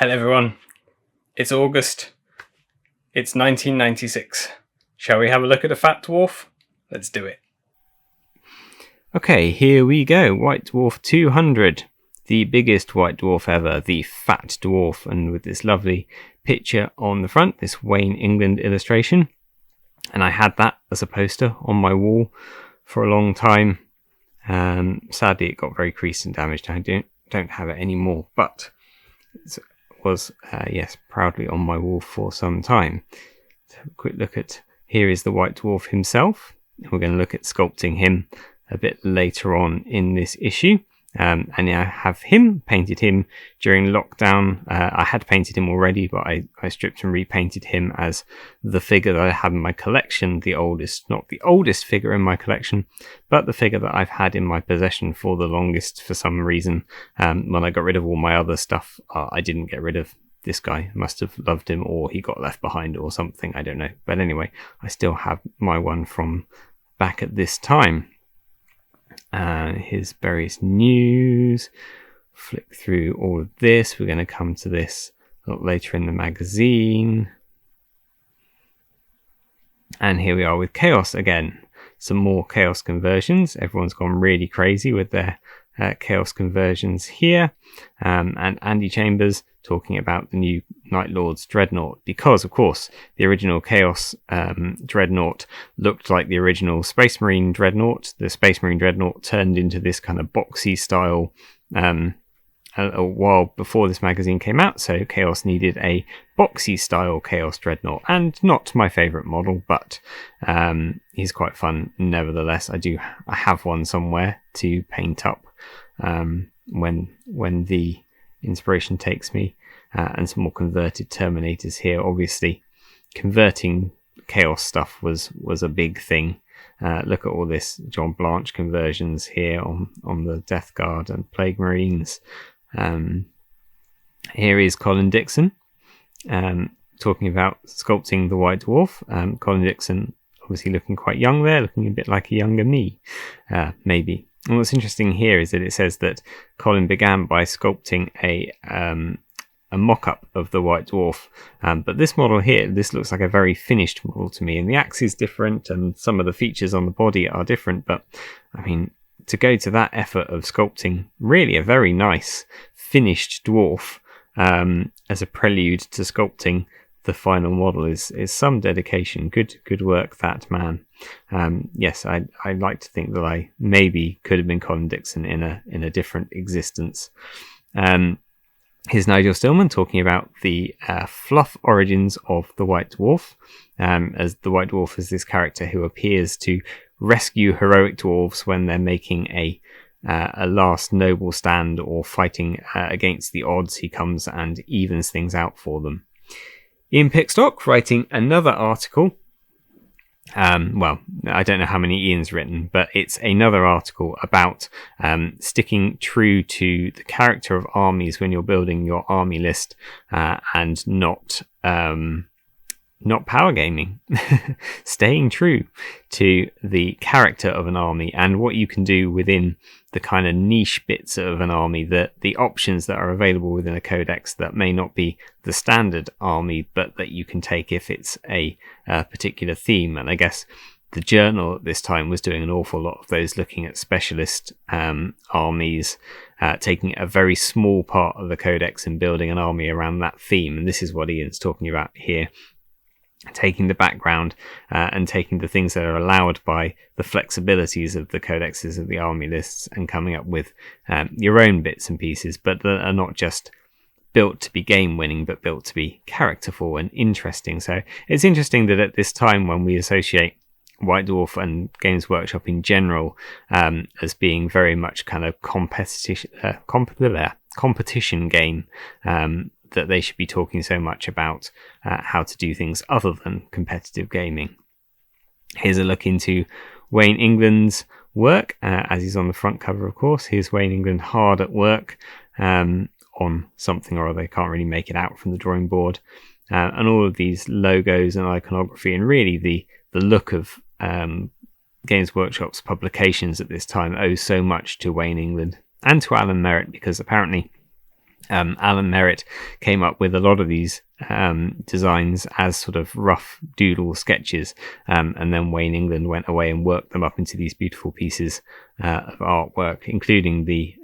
Hello everyone, it's August, it's 1996. Shall we have a look at a fat dwarf? Let's do it. Okay, here we go. White Dwarf 200, the biggest white dwarf ever, the fat dwarf, and with this lovely picture on the front, this Wayne England illustration. And I had that as a poster on my wall for a long time. Sadly, it got very creased and damaged. I don't have it anymore, but it was, yes, proudly on my wall for some time. So have a quick look at, here is the white dwarf himself. We're going to look at sculpting him a bit later on in this issue. And I have painted him during lockdown. I had painted him already, but I stripped and repainted him as the figure that I have in my collection, the oldest, not the oldest figure in my collection, but the figure that I've had in my possession for the longest for some reason. When I got rid of all my other stuff, I didn't get rid of this guy. I must have loved him, or he got left behind or something, I don't know. But anyway, I still have my one from back at this time. His various news, flick through all of this. We're going to come to this a lot later in the magazine. And here we are with Chaos again. Some more Chaos conversions. Everyone's gone really crazy with their Chaos conversions here. And Andy Chambers talking about the new Night Lord's Dreadnought, because of course the original Chaos Dreadnought looked like the original Space Marine Dreadnought. The Space Marine Dreadnought turned into this kind of boxy style a while before this magazine came out, so Chaos needed a boxy style Chaos Dreadnought, and not my favourite model, but he's quite fun nevertheless. I have one somewhere to paint up when the inspiration takes me, and some more converted Terminators here. Obviously converting Chaos stuff was a big thing. Look at all this John Blanche conversions here on the Death Guard and Plague Marines. Here is Colin Dixon talking about sculpting the White Dwarf. Colin Dixon obviously looking quite young there, looking a bit like a younger me, maybe. And what's interesting here is that it says that Colin began by sculpting a mock-up of the White Dwarf, but this model here, this looks like a very finished model to me, and the axe is different and some of the features on the body are different, but I mean, to go to that effort of sculpting really a very nice finished dwarf as a prelude to sculpting the final model is some dedication. Good work, that man. Yes, I like to think that I maybe could have been Colin Dixon in a different existence. Here's Nigel Stillman talking about the fluff origins of the White Dwarf, as the White Dwarf is this character who appears to rescue heroic dwarves when they're making a last noble stand or fighting against the odds. He comes and evens things out for them. Ian Pickstock writing another article. Well, I don't know how many Ian's written, but it's another article about sticking true to the character of armies when you're building your army list, and not power gaming. Staying true to the character of an army and what you can do within the kind of niche bits of an army, the options that are available within a codex that may not be the standard army, but that you can take if it's a particular theme. And I guess the journal at this time was doing an awful lot of those, looking at specialist armies, taking a very small part of the codex and building an army around that theme. And this is what Ian's talking about here. Taking the background and taking the things that are allowed by the flexibilities of the codexes of the army lists and coming up with your own bits and pieces, but that are not just built to be game winning, but built to be characterful and interesting. So it's interesting that at this time when we associate White Dwarf and Games Workshop in general as being very much kind of competition game, that they should be talking so much about how to do things other than competitive gaming. Here's a look into Wayne England's work, as he's on the front cover, of course. Here's Wayne England hard at work on something or other. I can't really make it out from the drawing board. And all of these logos and iconography, and really the look of Games Workshop's publications at this time owes so much to Wayne England and to Alan Merritt, because apparently Alan Merritt came up with a lot of these designs as sort of rough doodle sketches, and then Wayne England went away and worked them up into these beautiful pieces of artwork, including the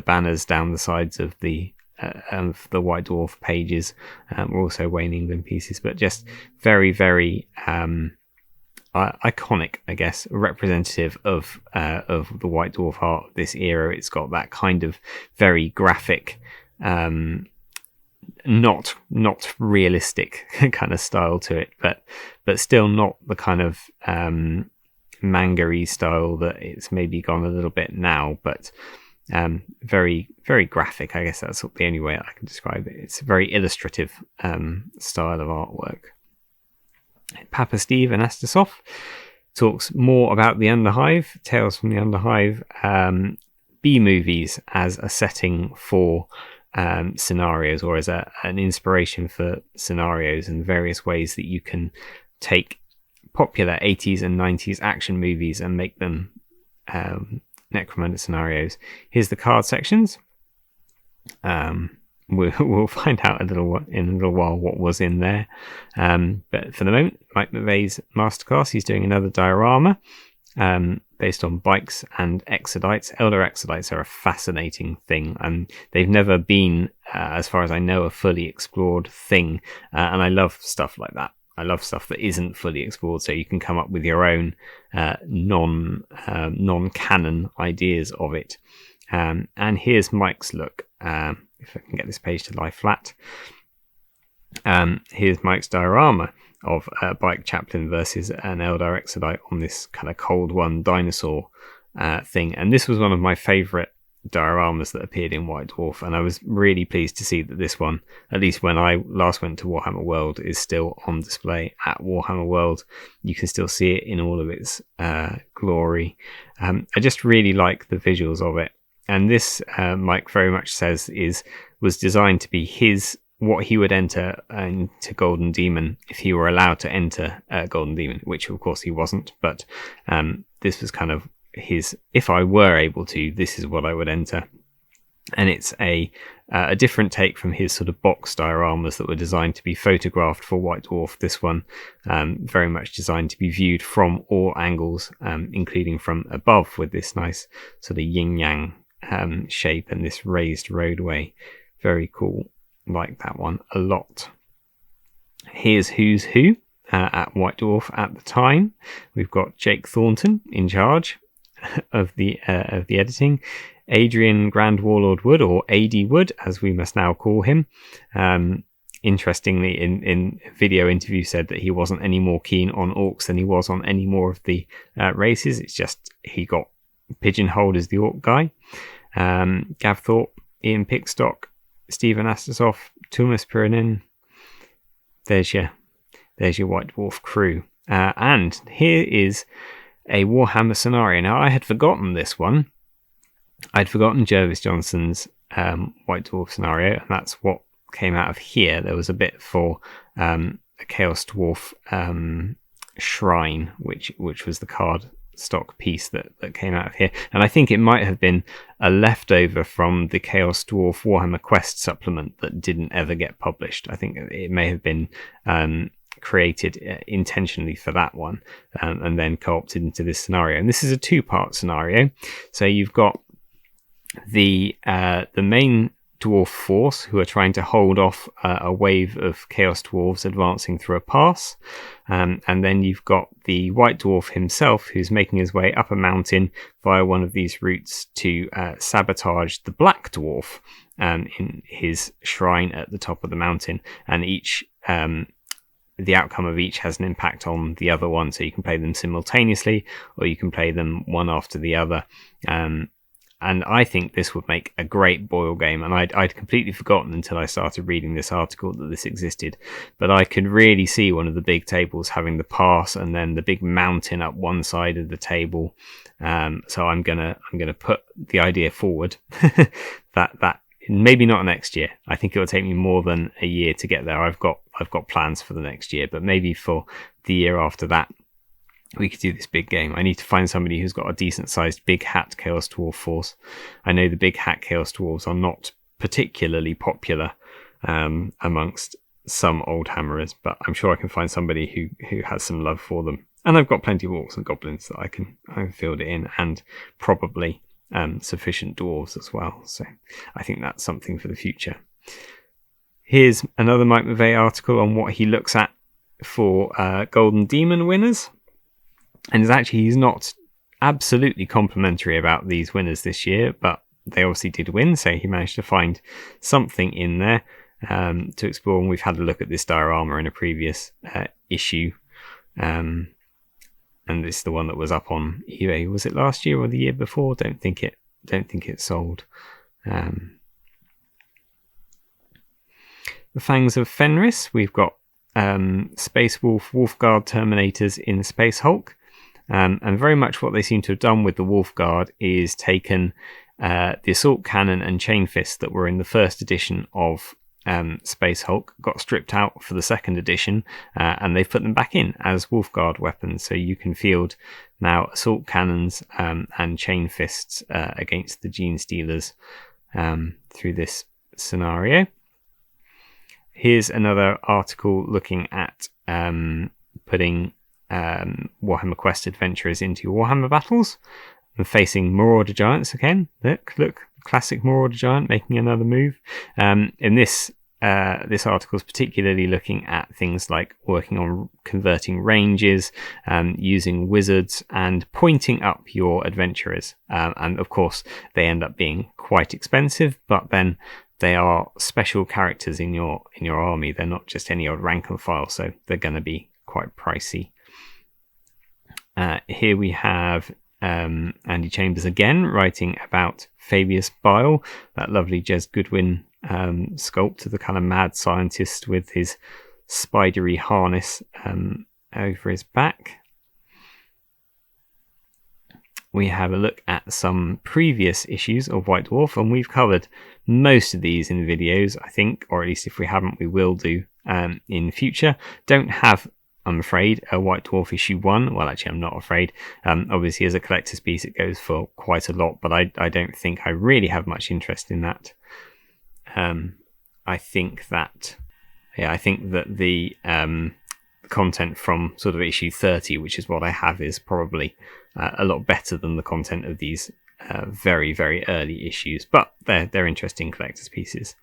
banners down the sides of the White Dwarf pages were also Wayne England pieces, but just very, very iconic, I guess, representative of the White Dwarf art of this era. It's got that kind of very graphic, not realistic kind of style to it, but still not the kind of manga-y style that it's maybe gone a little bit now, but very, very graphic. I guess that's the only way I can describe it. It's a very illustrative style of artwork. Papa Steve Anastasov talks more about the Underhive, Tales from the Underhive, B-movies as a setting for scenarios, or as an inspiration for scenarios, and various ways that you can take popular 80s and 90s action movies and make them necromunda scenarios. Here's the card sections. We'll find out in a little while what was in there. But for the moment, Mike McVeigh's masterclass, he's doing another diorama based on bikes and exodites. Elder exodites are a fascinating thing, and they've never been, as far as I know, a fully explored thing. And I love stuff like that. I love stuff that isn't fully explored, so you can come up with your own non-canon ideas of it. And here's Mike's look. If I can get this page to lie flat. Here's Mike's diorama of Bike Chaplain versus an Eldar Exodite on this kind of Cold One dinosaur thing. And this was one of my favourite dioramas that appeared in White Dwarf, and I was really pleased to see that this one, at least when I last went to Warhammer World, is still on display at Warhammer World. You can still see it in all of its glory. I just really like the visuals of it. And this, Mike very much says, was designed to be what he would enter into Golden Demon if he were allowed to enter Golden Demon, which of course he wasn't. But this was kind of his, if I were able to, this is what I would enter. And it's a different take from his sort of box dioramas that were designed to be photographed for White Dwarf. This one very much designed to be viewed from all angles, including from above, with this nice sort of yin-yang shape and this raised roadway. Very cool. Like that one a lot. Here's Who's Who at White Dwarf at the time. We've got Jake Thornton in charge of the editing. Adrian Grand Warlord Wood, or AD Wood as we must now call him, interestingly in a video interview said that he wasn't any more keen on orcs than he was on any more of the races. It's just he got pigeonholed as the orc guy. Gav Thorpe, Ian Pickstock, Steve Anastasov, Tumas Puranin. There's your White Dwarf crew. And here is a Warhammer scenario. Now, I had forgotten this one. I'd forgotten Jervis Johnson's White Dwarf scenario, and that's what came out of here. There was a bit for a Chaos Dwarf shrine, which was the card stock piece that came out of here, and I think it might have been a leftover from the Chaos Dwarf Warhammer Quest supplement that didn't ever get published. I think it may have been created intentionally for that one, and then co-opted into this scenario. And this is a two-part scenario. So you've got the main dwarf force who are trying to hold off a wave of chaos dwarves advancing through a pass, and then you've got the white dwarf himself who's making his way up a mountain via one of these routes to sabotage the black dwarf in his shrine at the top of the mountain, and each the outcome of each has an impact on the other one, so you can play them simultaneously or you can play them one after the other. And I think this would make a great Boyle game. And I'd completely forgotten until I started reading this article that this existed. But I could really see one of the big tables having the pass and then the big mountain up one side of the table. So I'm gonna put the idea forward that maybe not next year. I think it will take me more than a year to get there. I've got plans for the next year, but maybe for the year after that, we could do this big game. I need to find somebody who's got a decent sized big hat Chaos Dwarf force. I know the big hat Chaos Dwarves are not particularly popular amongst some old hammerers, but I'm sure I can find somebody who has some love for them. And I've got plenty of orcs and goblins that I can field it in, and probably sufficient dwarves as well. So I think that's something for the future. Here's another Mike McVeigh article on what he looks at for Golden Demon winners. And he's not absolutely complimentary about these winners this year, but they obviously did win, so he managed to find something in there to explore. And we've had a look at this diorama in a previous issue. And this is the one that was up on eBay. Was it last year or the year before? Don't think it sold. The Fangs of Fenris. We've got Space Wolf, Wolf Guard Terminators in Space Hulk. And very much what they seem to have done with the Wolf Guard is taken the Assault Cannon and Chain Fist that were in the first edition of Space Hulk, got stripped out for the second edition, and they've put them back in as Wolf Guard weapons. So you can field now Assault Cannons and Chain Fists against the Gene Stealers through this scenario. Here's another article looking at putting Warhammer Quest adventurers into Warhammer battles and facing Marauder Giants again. Look, classic Marauder Giant making another move. In this article is particularly looking at things like working on converting ranges, using wizards, and pointing up your adventurers. And of course, they end up being quite expensive, but then they are special characters in your army. They're not just any old rank and file, so they're going to be quite pricey. Here we have Andy Chambers again writing about Fabius Bile, that lovely Jez Goodwin sculpt of the kind of mad scientist with his spidery harness over his back. We have a look at some previous issues of White Dwarf, and we've covered most of these in the videos, I think, or at least if we haven't, we will do in future. Don't have, I'm afraid, a White Dwarf issue 1. Well, actually, I'm not afraid. Obviously, as a collector's piece, it goes for quite a lot, but I don't think I really have much interest in that. I think that the content from sort of issue 30, which is what I have, is probably a lot better than the content of these very, very early issues, but they're interesting collector's pieces.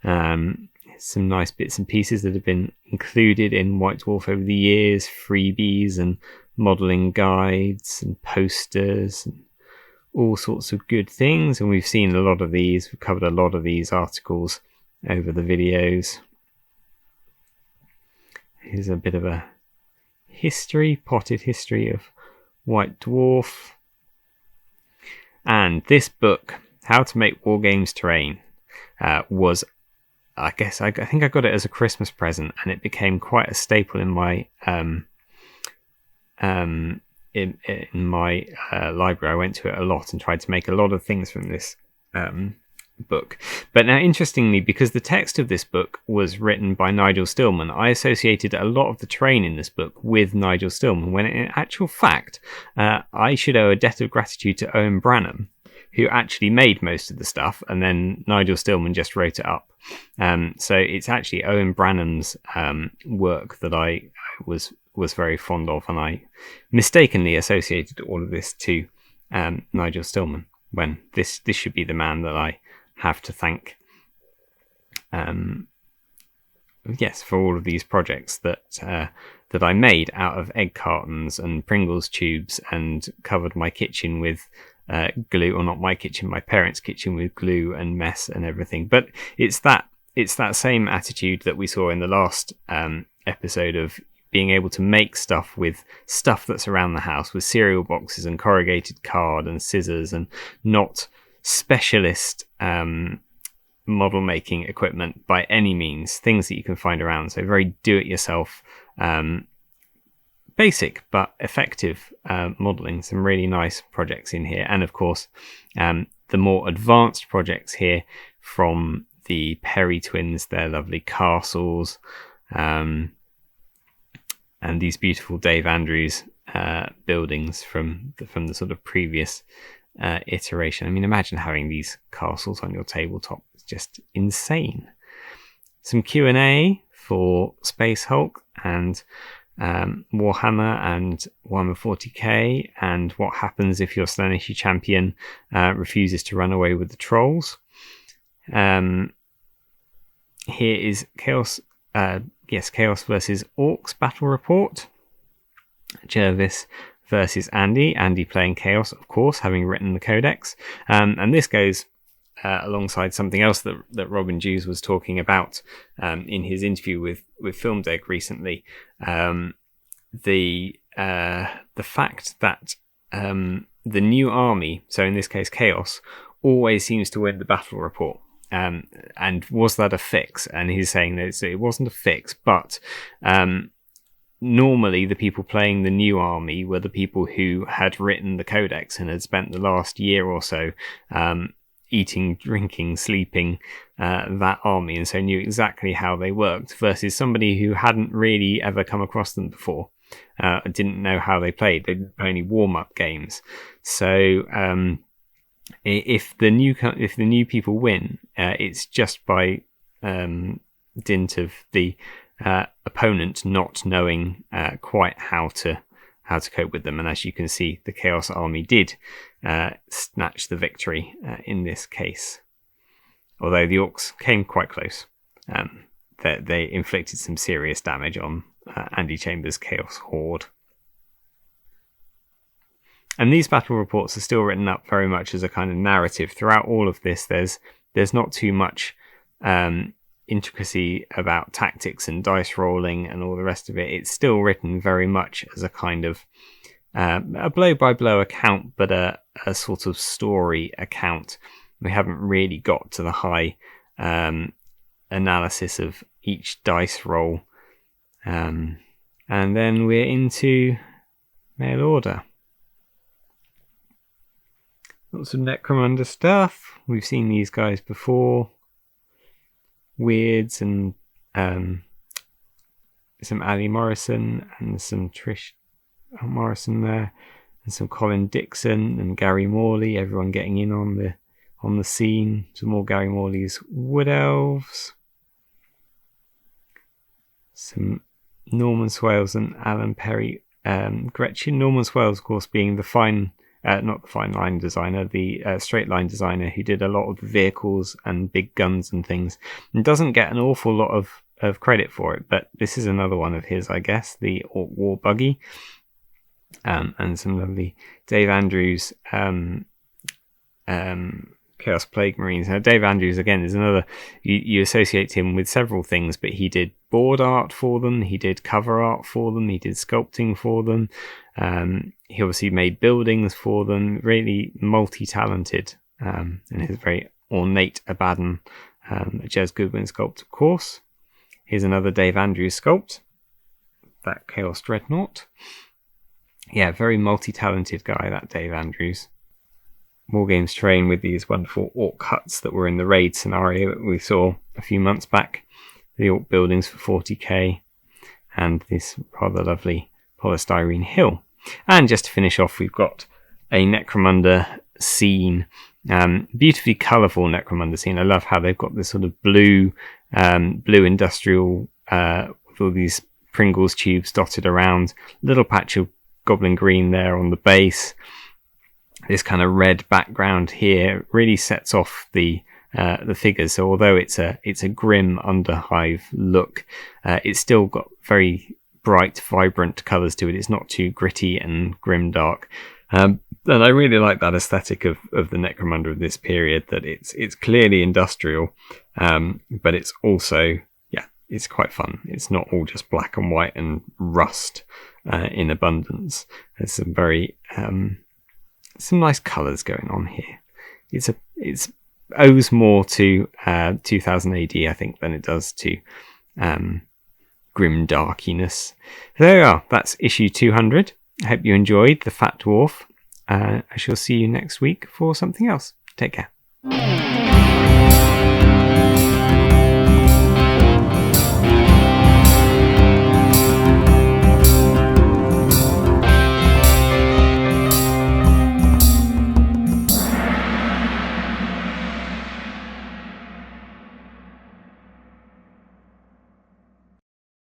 Some nice bits and pieces that have been included in White Dwarf over the years, freebies and modelling guides and posters and all sorts of good things. And we've seen a lot of these. We've covered a lot of these articles over the videos. Here's a bit of a potted history of White Dwarf. And this book, How to Make Wargames Terrain, was, I think I got it as a Christmas present, and it became quite a staple in my library. I went to it a lot and tried to make a lot of things from this book. But now, interestingly, because the text of this book was written by Nigel Stillman, I associated a lot of the terrain in this book with Nigel Stillman, when in actual fact I should owe a debt of gratitude to Owen Branham, who actually made most of the stuff, and then Nigel Stillman just wrote it up. So it's actually Owen Branham's work that I was very fond of, and I mistakenly associated all of this to Nigel Stillman, when this should be the man that I have to thank, for all of these projects that I made out of egg cartons and Pringles tubes, and covered my kitchen with glue, or not my kitchen, my parents' kitchen, with glue and mess and everything. But it's that same attitude that we saw in the last episode of being able to make stuff with stuff that's around the house, with cereal boxes and corrugated card and scissors, and not specialist model making equipment by any means, things that you can find around. So very do-it-yourself, basic but effective modelling. Some really nice projects in here, and of course the more advanced projects here from the Perry twins, their lovely castles, and these beautiful Dave Andrews buildings from the sort of previous iteration. I mean, imagine having these castles on your tabletop. It's just insane. Some Q&A for Space Hulk and Warhammer and Warhammer 40k, and what happens if your Slaaneshi champion refuses to run away with the trolls. Here is Chaos versus Orcs battle report. Jervis versus Andy. Andy playing Chaos, of course, having written the codex. And this goes alongside something else that Robin Dews was talking about in his interview with FilmDeg recently. The fact that the new army, so in this case Chaos, always seems to win the battle report. And was that a fix? And he's saying that it wasn't a fix, but normally the people playing the new army were the people who had written the codex and had spent the last year or so eating, drinking, sleeping that army, and so knew exactly how they worked, versus somebody who hadn't really ever come across them before, didn't know how they played. They didn't play any warm-up games. So if the new people win, it's just by dint of the opponent not knowing quite how to cope with them. And as you can see, the Chaos Army did snatch the victory in this case, although the Orcs came quite close. They inflicted some serious damage on Andy Chambers' Chaos Horde. And these battle reports are still written up very much as a kind of narrative. Throughout all of this, there's not too much intricacy about tactics and dice rolling and all the rest of it. It's still written very much as a kind of a blow-by-blow account, but a sort of story account. We haven't really got to the high analysis of each dice roll. And then we're into mail order. Lots of Necromunda stuff. We've seen these guys before. Weirds and some Ali Morrison and some Trish Morrison there, and some Colin Dixon and Gary Morley. Everyone getting in on the scene. Some more Gary Morley's Wood Elves. Some Norman Swales and Alan Perry. Gretchen. Norman Swales, of course, being the fine. Not the fine line designer, the straight line designer who did a lot of vehicles and big guns and things, and doesn't get an awful lot of credit for it, but this is another one of his, I guess, the Orc War Buggy, and some lovely Dave Andrews Chaos Plague Marines. Now, Dave Andrews, again, is another, you associate him with several things, but he did board art for them, he did cover art for them, he did sculpting for them, he obviously made buildings for them, really multi-talented, and his very ornate Abaddon, Jez Goodwin sculpt, of course. Here's another Dave Andrews sculpt, that Chaos Dreadnought. Yeah, very multi-talented guy, that Dave Andrews. Wargames Train with these wonderful Orc huts that were in the raid scenario that we saw a few months back. The Orc buildings for 40k, and this rather lovely polystyrene hill. And just to finish off, we've got a Necromunda scene, beautifully colourful Necromunda scene. I love how they've got this sort of blue industrial with all these Pringles tubes dotted around, little patch of goblin green there on the base. This kind of red background here really sets off the figures. So although it's a grim Underhive look, it's still got very bright, vibrant colours to it. It's not too gritty and grim dark. And I really like that aesthetic of the Necromunda of this period, that it's clearly industrial, but it's also, it's quite fun. It's not all just black and white and rust in abundance. There's some very some nice colours going on here. It's owes more to 2000 AD, I think, than it does to grim darkiness. So there you are. That's issue 200. I hope you enjoyed the Fat Dwarf. I shall see you next week for something else. Take care.